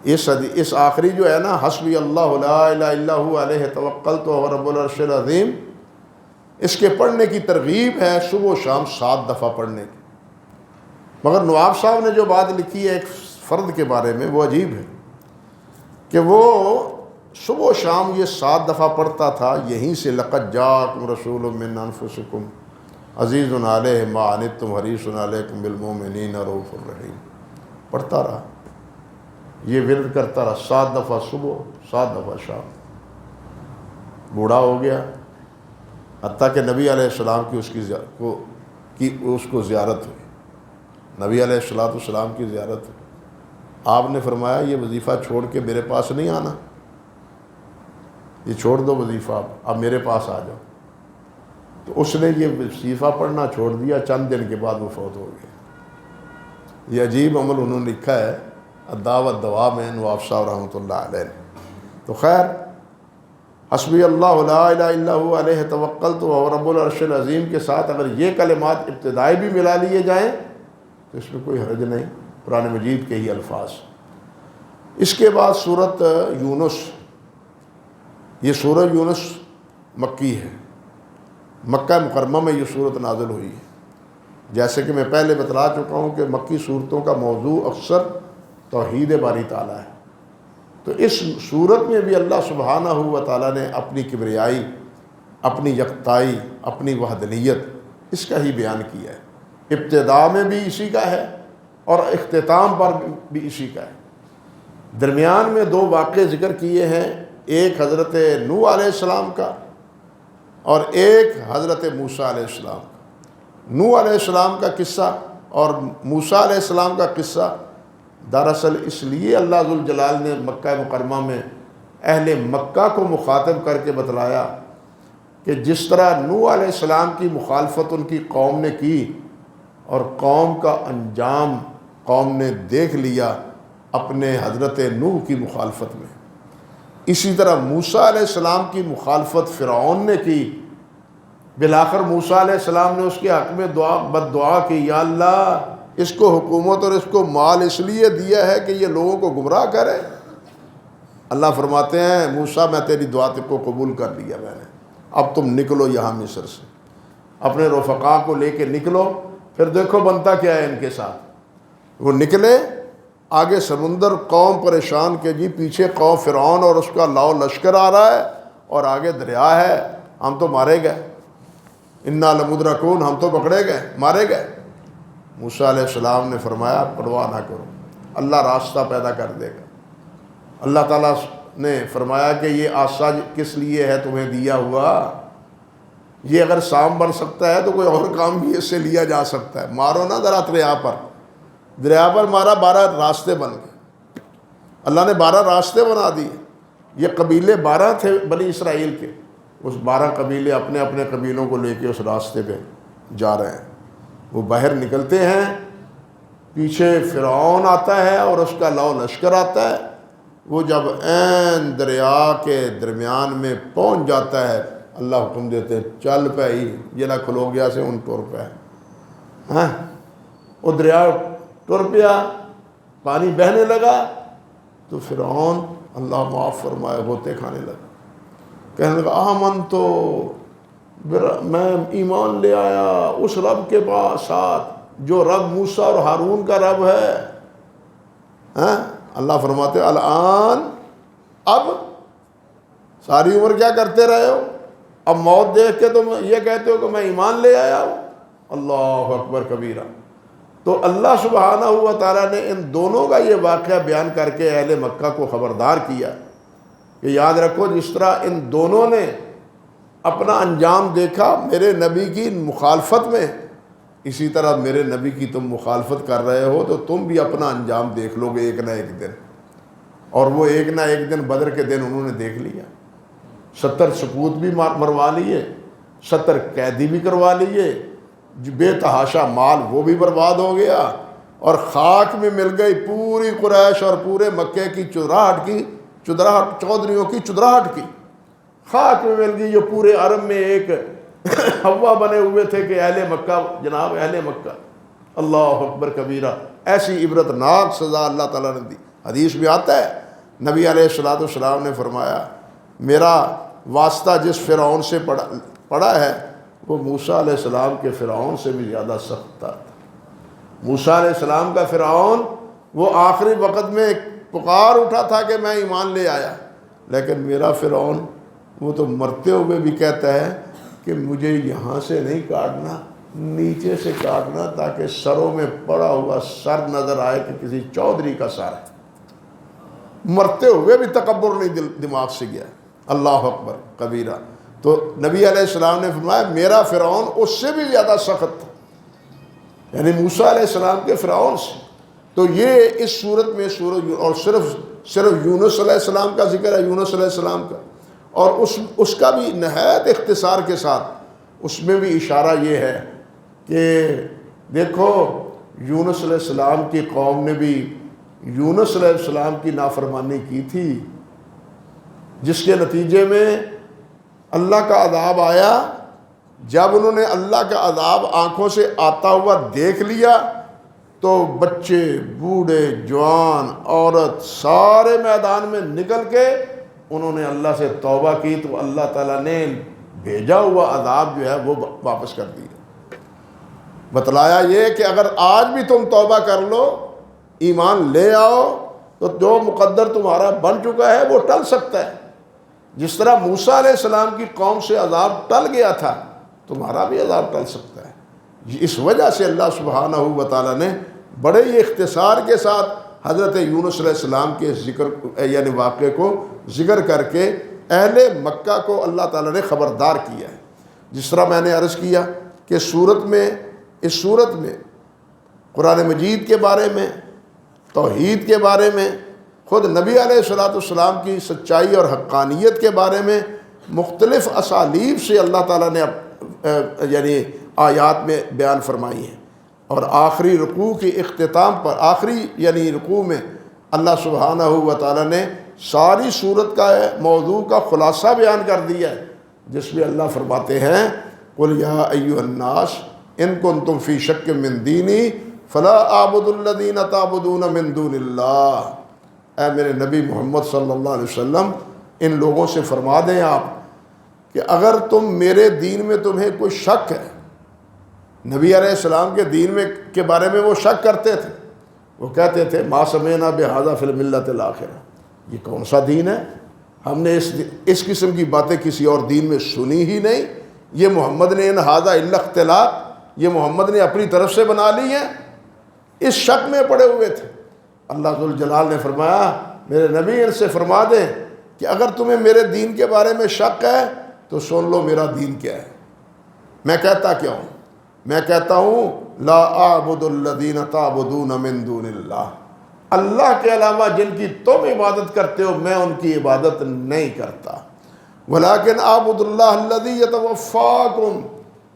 اس آخری جو ہے نا، حسبی اللہ لا الہ الا ہو علیہ توکلت وهو رب العرش العظیم، اس کے پڑھنے کی ترغیب ہے صبح و شام 7 دفعہ پڑھنے کی۔ مگر نواب صاحب نے جو بات لکھی ہے ایک فرد کے بارے میں، وہ عجیب ہے کہ وہ صبح و شام یہ 7 دفعہ پڑھتا تھا، یہیں سے لقد جاءکم رسول من انفسکم عزیز علیہ ما عنتم حریص علیکم بالمؤمنین رؤوف الرحیم، پڑھتا رہا، یہ ورد کرتا رہا، 7 دفعہ صبح، 7 دفعہ شام۔ بوڑھا ہو گیا، حتیٰ کہ نبی علیہ السلام کی اس کو زیارت ہوئی، نبی علیہ السلام کی زیارت ہوئی۔ آپ نے فرمایا یہ وظیفہ چھوڑ کے میرے پاس نہیں آنا، یہ چھوڑ دو وظیفہ، اب میرے پاس آ جاؤ۔ تو اس نے یہ وظیفہ پڑھنا چھوڑ دیا، چند دن کے بعد وہ فوت ہو گیا۔ یہ عجیب عمل انہوں نے لکھا ہے الداء والدواء میں، نواب صاحب رحمۃ اللہ علیہ نے۔ تو خیر، حسبی اللہ لا الہ الا ہو علیہ توکلت وهو رب العرش العظیم کے ساتھ اگر یہ کلمات ابتدائی بھی ملا لیے جائیں تو اس میں کوئی حرج نہیں، قرآن مجید کے ہی الفاظ۔ اس کے بعد سورت یونس، یہ سورہ یونس مکی ہے، مکہ مکرمہ میں یہ سورت نازل ہوئی ہے۔ جیسے کہ میں پہلے بتلا چکا ہوں کہ مکی صورتوں کا موضوع اکثر توحید باری تعالیٰ ہے، تو اس صورت میں بھی اللہ سبحانہ و تعالیٰ نے اپنی کبریائی، اپنی یکتائی، اپنی وحدانیت اس کا ہی بیان کیا ہے۔ ابتداء میں بھی اسی کا ہے اور اختتام پر بھی اسی کا ہے۔ درمیان میں دو واقعے ذکر کیے ہیں، ایک حضرت نوح علیہ السلام کا اور ایک حضرت موسیٰ علیہ السلام کا۔ نوح علیہ السلام کا قصہ اور موسیٰ علیہ السلام کا قصہ دراصل اس لیے اللہ ذوالجلال نے مکہ مکرمہ میں اہل مکہ کو مخاطب کر کے بتلایا کہ جس طرح نوح علیہ السلام کی مخالفت ان کی قوم نے کی اور قوم کا انجام قوم نے دیکھ لیا اپنے حضرت نوح کی مخالفت میں، اسی طرح موسیٰ علیہ السلام کی مخالفت فرعون نے کی۔ بالآخر موسیٰ علیہ السلام نے اس کے حق میں بد دعا کی، یا اللہ اس کو حکومت اور اس کو مال اس لیے دیا ہے کہ یہ لوگوں کو گمراہ کرے۔ اللہ فرماتے ہیں موسیٰ میں تیری دعا کو قبول کر لیا میں نے، اب تم نکلو یہاں مصر سے، اپنے رفقا کو لے کے نکلو۔ پھر دیکھو بنتا کیا ہے ان کے ساتھ، وہ نکلے، آگے سمندر قوم پریشان کے جی پیچھے قوم فرعون اور اس کا لاؤ لشکر آ رہا ہے اور آگے دریا ہے، ہم تو مارے گئے، انا لمدرکون، ہم تو پکڑے گئے، مارے گئے۔ موسیٰ علیہ السلام نے فرمایا پرواہ نہ کرو، اللہ راستہ پیدا کر دے گا۔ اللہ تعالیٰ نے فرمایا کہ یہ عصا کس لیے ہے تمہیں دیا ہوا، یہ اگر سام بن سکتا ہے تو کوئی اور کام بھی اس سے لیا جا سکتا ہے، مارو نا ذرا دریا پر مارا، 12 راستے بن گئے، اللہ نے 12 راستے بنا دیے۔ یہ قبیلے 12 تھے بنی اسرائیل کے، اس 12 قبیلے اپنے اپنے قبیلوں کو لے کے اس راستے پہ جا رہے ہیں۔ وہ باہر نکلتے ہیں، پیچھے فرعون آتا ہے اور اس کا لاؤ لشکر آتا ہے۔ وہ جب عین دریا کے درمیان میں پہنچ جاتا ہے، اللہ حکم دیتے ہیں چل پہ ہی جلا کھلو گیا سے ان ٹور پہ، ہاں وہ دریا ٹر پیا، پانی بہنے لگا تو فرعون اللہ معاف فرمائے ہوتے کھانے لگا، کہنے لگا آمن تو میں ایمان لے آیا اس رب کے پاس ساتھ جو رب موسیٰ اور ہارون کا رب ہے۔ ہاں اللہ فرماتے الآن، اب ساری عمر کیا کرتے رہے ہو، اب موت دیکھ کے تم یہ کہتے ہو کہ میں ایمان لے آیا ہوں، اللہ اکبر کبیرہ۔ تو اللہ سبحانہ و تعالیٰ نے ان دونوں کا یہ واقعہ بیان کر کے اہل مکہ کو خبردار کیا کہ یاد رکھو جس طرح ان دونوں نے اپنا انجام دیکھا میرے نبی کی مخالفت میں، اسی طرح میرے نبی کی تم مخالفت کر رہے ہو تو تم بھی اپنا انجام دیکھ لو گے ایک نہ ایک دن۔ اور وہ ایک نہ ایک دن بدر کے دن انہوں نے دیکھ لیا، 70 سپوت بھی مروا لیے، 70 قیدی بھی کروا لیے، بے تحاشا مال وہ بھی برباد ہو گیا، اور خاک میں مل گئی پوری قریش اور پورے مکے کی چودراہٹ چودھریوں کی چودراہٹ کی خاک میں مل گئی، جو پورے عرب میں ایک ہوا بنے ہوئے تھے کہ اہل مکہ، جناب اہل مکہ، اللہ اکبر کبیرہ۔ ایسی عبرتناک سزا اللہ تعالیٰ نے دی۔ حدیث میں آتا ہے نبی علیہ الصلوۃ والسلام نے فرمایا میرا واسطہ جس فرعون سے پڑا ہے وہ موسیٰ علیہ السلام کے فرعون سے بھی زیادہ سخت تھا۔ موسیٰ علیہ السلام کا فرعون وہ آخری وقت میں پکار اٹھا تھا کہ میں ایمان لے آیا، لیکن میرا فرعون وہ تو مرتے ہوئے بھی کہتا ہے کہ مجھے یہاں سے نہیں کاٹنا، نیچے سے کاٹنا تاکہ سروں میں پڑا ہوا سر نظر آئے کہ کسی چودھری کا سر ہے۔ مرتے ہوئے بھی تکبر نہیں دماغ سے گیا، اللہ اکبر کبیرہ۔ تو نبی علیہ السلام نے فرمایا میرا فرعون اس سے بھی زیادہ سخت تھا، یعنی موسیٰ علیہ السلام کے فرعون سے۔ تو یہ اس صورت میں اور صرف یونس علیہ السلام کا ذکر ہے، یونس علیہ السلام کا، اور اس کا بھی نہایت اختصار کے ساتھ اس میں بھی اشارہ یہ ہے کہ دیکھو یونس علیہ السلام کی قوم نے بھی یونس علیہ السلام کی نافرمانی کی تھی، جس کے نتیجے میں اللہ کا عذاب آیا۔ جب انہوں نے اللہ کا عذاب آنکھوں سے آتا ہوا دیکھ لیا تو بچے، بوڑھے، جوان، عورت سارے میدان میں نکل کے انہوں نے اللہ سے توبہ کی، تو اللہ تعالیٰ نے بھیجا ہوا عذاب جو ہے وہ واپس کر دیا۔ بتلایا یہ کہ اگر آج بھی تم توبہ کر لو، ایمان لے آؤ، تو جو مقدر تمہارا بن چکا ہے وہ ٹل سکتا ہے۔ جس طرح موسیٰ علیہ السلام کی قوم سے عذاب ٹل گیا تھا، تمہارا بھی عذاب ٹل سکتا ہے۔ اس وجہ سے اللہ سبحانہ و تعالیٰ نے بڑے ہی اختصار کے ساتھ حضرت یونس علیہ السلام کے ذکر یعنی واقعے کو ذکر کر کے اہل مکہ کو اللہ تعالیٰ نے خبردار کیا ہے۔ جس طرح میں نے عرض کیا کہ اس صورت میں قرآن مجید کے بارے میں، توحید کے بارے میں، خود نبی علیہ السلام کی سچائی اور حقانیت کے بارے میں مختلف اسالیب سے اللہ تعالیٰ نے یعنی آیات میں بیان فرمائی ہیں۔ اور آخری رکوع کی اختتام پر، آخری یعنی رکوع میں اللہ سبحانہ و تعالیٰ نے ساری صورت کا موضوع کا خلاصہ بیان کر دیا ہے، جس میں اللہ فرماتے ہیں قُلْ يَا أَيُّهَا النَّاسُ إِن كُنتُمْ فِي شَكٍّ مِّن دِينِي فَلَا أَعْبُدُ الَّذِينَ تَعْبُدُونَ مِن دُونِ اللَّهِ۔ اے میرے نبی محمد صلی اللہ علیہ وسلم، ان لوگوں سے فرما دیں آپ کہ اگر تم میرے دین میں تمہیں کوئی شک ہے، نبی علیہ السلام کے دین میں کے بارے میں وہ شک کرتے تھے، وہ کہتے تھے ما سمعنا بہذا فی الملۃ الآخرہ، یہ کون سا دین ہے؟ ہم نے اس قسم کی باتیں کسی اور دین میں سنی ہی نہیں، یہ محمد نے ان ھذا الا اختلاق، یہ محمد نے اپنی طرف سے بنا لی ہیں، اس شک میں پڑے ہوئے تھے۔ اللہ ذوالجلال نے فرمایا میرے نبی ان سے فرما دیں کہ اگر تمہیں میرے دین کے بارے میں شک ہے تو سن لو میرا دین کیا ہے۔ میں کہتا کیا ہوں؟ میں کہتا ہوں لا اعبد الذین تعبدون من دون اللہ، اللہ کے علاوہ جن کی تم عبادت کرتے ہو میں ان کی عبادت نہیں کرتا، ولیکن اعبد اللہ الذی یتوفاکم،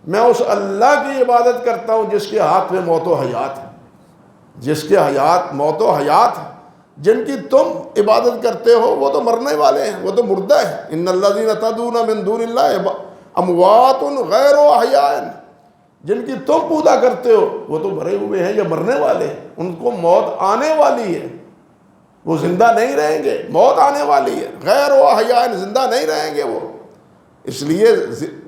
میں اس اللہ کی عبادت کرتا ہوں جس کے ہاتھ میں موت و حیات ہے، جس کے موت و حیات ہے۔ جن کی تم عبادت کرتے ہو وہ تو مرنے والے ہیں، وہ تو مردہ ہیں۔ ان الذین تدعون من دون اللہ اموات غیر احیاء، جن کی تم پوجا کرتے ہو وہ تو مرے ہوئے ہیں یا مرنے والے ہیں، ان کو موت آنے والی ہے، وہ زندہ نہیں رہیں گے، موت آنے والی ہے، غیر احیاء، زندہ نہیں رہیں گے وہ۔ اس لیے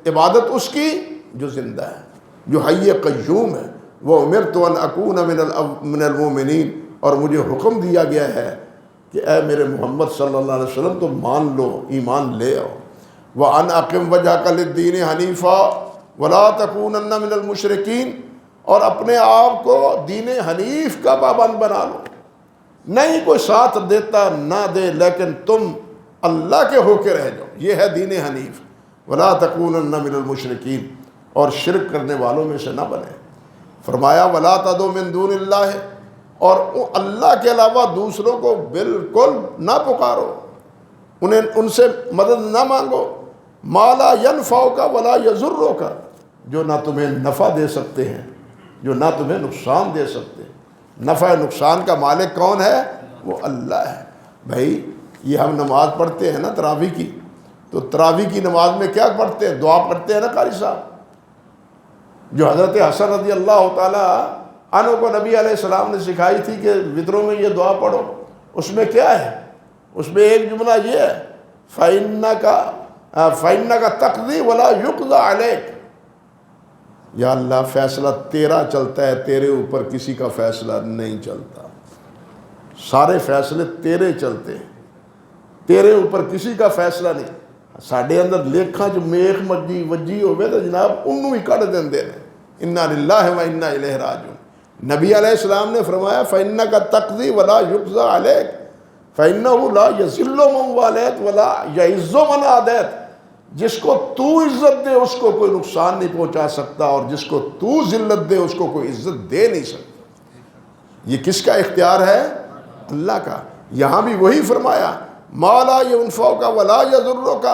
عبادت اس کی جو زندہ ہے، جو حی قیوم ہے۔ وَأُمِرْتُ أَنْ أَكُونَ مِنَ الْمُؤْمِنِينَ، اور مجھے حکم دیا گیا ہے کہ اے میرے محمد صلی اللہ علیہ وسلم تم مان لو، ایمان لے آؤ۔ وَأَنْ أَقِمْ وَجْهَكَ لِلدِّينِ حَنِيفًا وَلَا تَكُونَنَّ مِنَ الْمُشْرِكِينَ، اور اپنے آپ کو دین حنیف کا پابند بنا لو، نہیں کوئی ساتھ دیتا نہ دے لیکن تم اللہ کے ہو کے رہ جاؤ، یہ ہے دین حنیف۔ وَلَا تَكُونَنَّ مِنَ الْمُشْرِكِينَ، اور شرک کرنے والوں میں سے نہ بنے۔ فرمایا وَلَا تَدْعُ مِن دُونِ اللَّهِ، اور اللہ کے علاوہ دوسروں کو بالکل نہ پکارو، ان سے مدد نہ مانگو۔ مَا لَا يَنْفَعُكَ وَلَا يَضُرُّكَ، جو نہ تمہیں نفع دے سکتے ہیں جو نہ تمہیں نقصان دے سکتے ہیں۔ نفع نقصان کا مالک کون ہے؟ وہ اللہ ہے۔ بھائی یہ ہم نماز پڑھتے ہیں نا تراویح کی، تو تراویح کی نماز میں کیا پڑھتے ہیں؟ دعا پڑھتے ہیں نا قاری صاحب، جو حضرت حسن رضی اللہ تعالیٰ عنہ کو نبی علیہ السلام نے سکھائی تھی کہ وطروں میں یہ دعا پڑھو۔ اس میں کیا ہے؟ اس میں ایک جملہ یہ ہے فَإِنَّكَ تَقْضِي وَلَا يُقْضَى عَلَيْكَ، یا اللہ فیصلہ تیرا چلتا ہے، تیرے اوپر کسی کا فیصلہ نہیں چلتا، سارے فیصلے تیرے چلتے ہیں، تیرے اوپر کسی کا فیصلہ نہیں۔ ساڈے اندر لیکھاں جو میخ مجی وجی ہوئے تو جناب انہوں ہی کٹ دیں دے رہے، اِنَّا لِلَّهِ وَإِنَّا إِلَيْهِ رَاجِعُونَ۔ نبی علیہ السلام نے فرمایا فَإِنَّكَ تَقْضِي وَلَا يُقْضَى عَلَيْكَ فَإِنَّهُ لَا يَذِلُّ مَن وَالَيْتَ وَلَا يَعِزُّ مَنْ عَادَيْتَ، جس کو تو عزت دے اس کو کوئی نقصان نہیں پہنچا سکتا، اور جس کو تو ذلت دے اس کو کوئی عزت دے نہیں سکتا۔ یہ کس کا اختیار ہے؟ اللہ کا۔ یہاں بھی وہی فرمایا مَا لَا يَنْفَعُكَ وَلَا يَضُرُّكَ،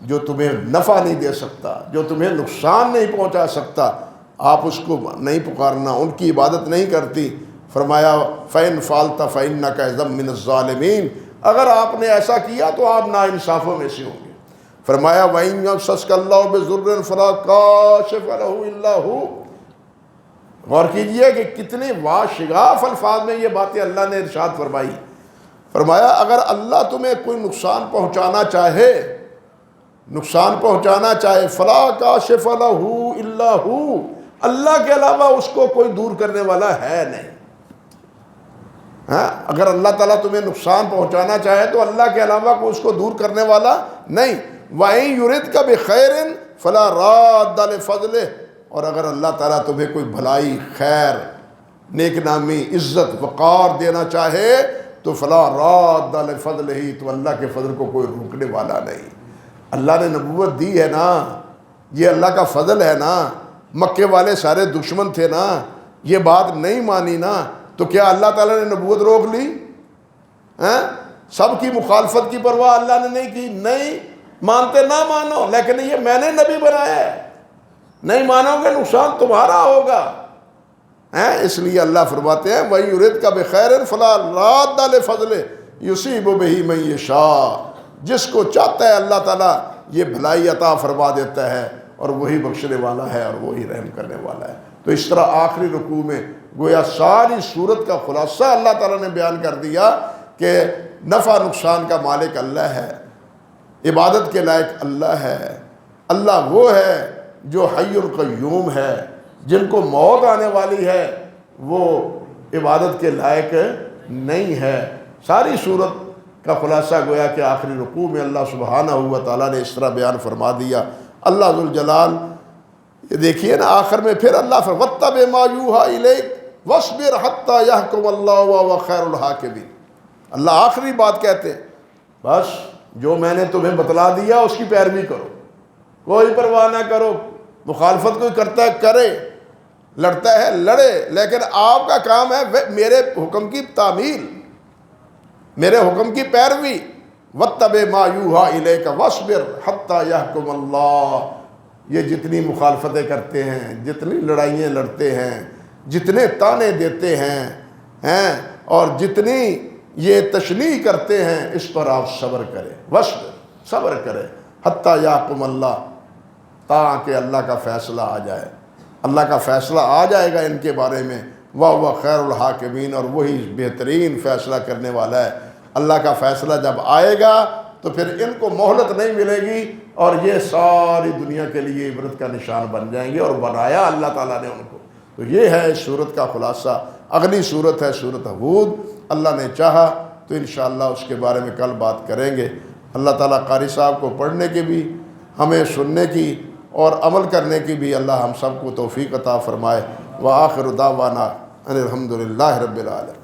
جو تمہیں نفع نہیں دے سکتا، جو تمہیں نقصان نہیں پہنچا سکتا، آپ اس کو نہیں پکارنا، ان کی عبادت نہیں کرتی۔ فرمایا فَإِنْ فَعَلْتَ فَإِنَّكَ إِذًا مِّنَ الظَّالِمِينَ، اگر آپ نے ایسا کیا تو آپ ناانصافوں میں سے ہوں گے۔ فرمایا وَإِنْ يَمْسَسْكَ اللَّهُ بِضُرٍّ فَلَا كَاشِفَ لَهُ إِلَّا هُوَ، غور کیجئے کہ کتنے واشگاف الفاظ میں یہ باتیں اللہ نے ارشاد فرمائی. فرمایا اگر اللہ تمہیں کوئی نقصان پہنچانا چاہے فلا کاشف لہ الا ہو، اللہ کے علاوہ اس کو کوئی دور کرنے والا ہے نہیں. اگر اللہ تعالیٰ تمہیں نقصان پہنچانا چاہے تو اللہ کے علاوہ کوئی اس کو دور کرنے والا نہیں. وَإِن يُرِدْكَ بِخَيْرٍ فَلَا رَادَّ لِفَضْلِهِ، اور اگر اللہ تعالیٰ تمہیں کوئی بھلائی، خیر، نیک نامی، عزت، وقار دینا چاہے تو فَلَا رَادَّ لِفَضْلِهِ، تو اللہ کے فضل کو کوئی روکنے والا نہیں. اللہ نے نبوت دی ہے نا، یہ اللہ کا فضل ہے نا. مکے والے سارے دشمن تھے نا، یہ بات نہیں مانی نا، تو کیا اللہ تعالیٰ نے نبوت روک لی؟ سب کی مخالفت کی پرواہ اللہ نے نہیں کی. نہیں مانتے نہ مانو، لیکن یہ میں نے نبی بنایا ہے، نہیں مانو گے نقصان تمہارا ہوگا. اس لیے اللہ فرماتے ہیں وَإِن يُرِدْكَ بِخَيْرٍ فَلَا رَادَّ لِفَضْلِهِ يُصِيبُ بِهِ مَن يَشَاءُ، جس کو چاہتا ہے اللہ تعالیٰ یہ بھلائی عطا فرما دیتا ہے، اور وہی بخشنے والا ہے اور وہی رحم کرنے والا ہے. تو اس طرح آخری رکوع میں گویا ساری صورت کا خلاصہ اللہ تعالیٰ نے بیان کر دیا کہ نفع نقصان کا مالک اللہ ہے، عبادت کے لائق اللہ ہے. اللہ وہ ہے جو حی القیوم ہے، جن کو موت آنے والی ہے وہ عبادت کے لائق نہیں ہے. ساری صورت کا خلاصہ گویا کہ آخری رکوع میں اللہ سبحانہ و تعالیٰ نے اس طرح بیان فرما دیا. اللہ ذوالجلال، یہ دیکھیے نا آخر میں پھر اللہ وَاتَّبِعْ مَا يُوحَىٰ إِلَيْكَ وَاصْبِرْ حَتَّىٰ يَحْكُمَ اللَّهُ وَهُوَ خَيْرُ الْحَاكِمِينَ. اللہ آخری بات کہتے ہیں بس جو میں نے تمہیں بتلا دیا اس کی پیروی کرو، کوئی پرواہ نہ کرو. مخالفت کوئی کرتا ہے کرے، لڑتا ہے لڑے، لیکن آپ کا کام ہے میرے حکم کی تعمیل، میرے حکم کی پیروی. وَاتَّبِعْ مَا يُوحَىٰ إِلَيْكَ وَاصْبِرْ حَتَّىٰ يَحْكُمَ اللَّهُ. یہ جتنی مخالفتیں کرتے ہیں، جتنی لڑائیاں لڑتے ہیں، جتنے تانے دیتے ہیں اور جتنی یہ تشنیع کرتے ہیں، اس پر آپ صبر کریں. وَاصْبِرْ، صبر کریں. حَتَّىٰ يَحْكُمَ اللَّهُ، تاکہ اللہ کا فیصلہ آ جائے. اللہ کا فیصلہ آ جائے گا ان کے بارے میں. وَهُوَ خَيْرُ الْحَاكِمِينَ، اور وہی بہترین فیصلہ کرنے والا ہے. اللہ کا فیصلہ جب آئے گا تو پھر ان کو مہلت نہیں ملے گی، اور یہ ساری دنیا کے لیے عبرت کا نشان بن جائیں گے، اور بنایا اللہ تعالیٰ نے ان کو. تو یہ ہے اس صورت کا خلاصہ. اگلی صورت ہے صورت ہود. اللہ نے چاہا تو انشاءاللہ اس کے بارے میں کل بات کریں گے. اللہ تعالیٰ قاری صاحب کو پڑھنے کی بھی، ہمیں سننے کی اور عمل کرنے کی بھی اللہ ہم سب کو توفیق عطا فرمائے. وآخر دعوانا ان الحمد للہ رب العالمین.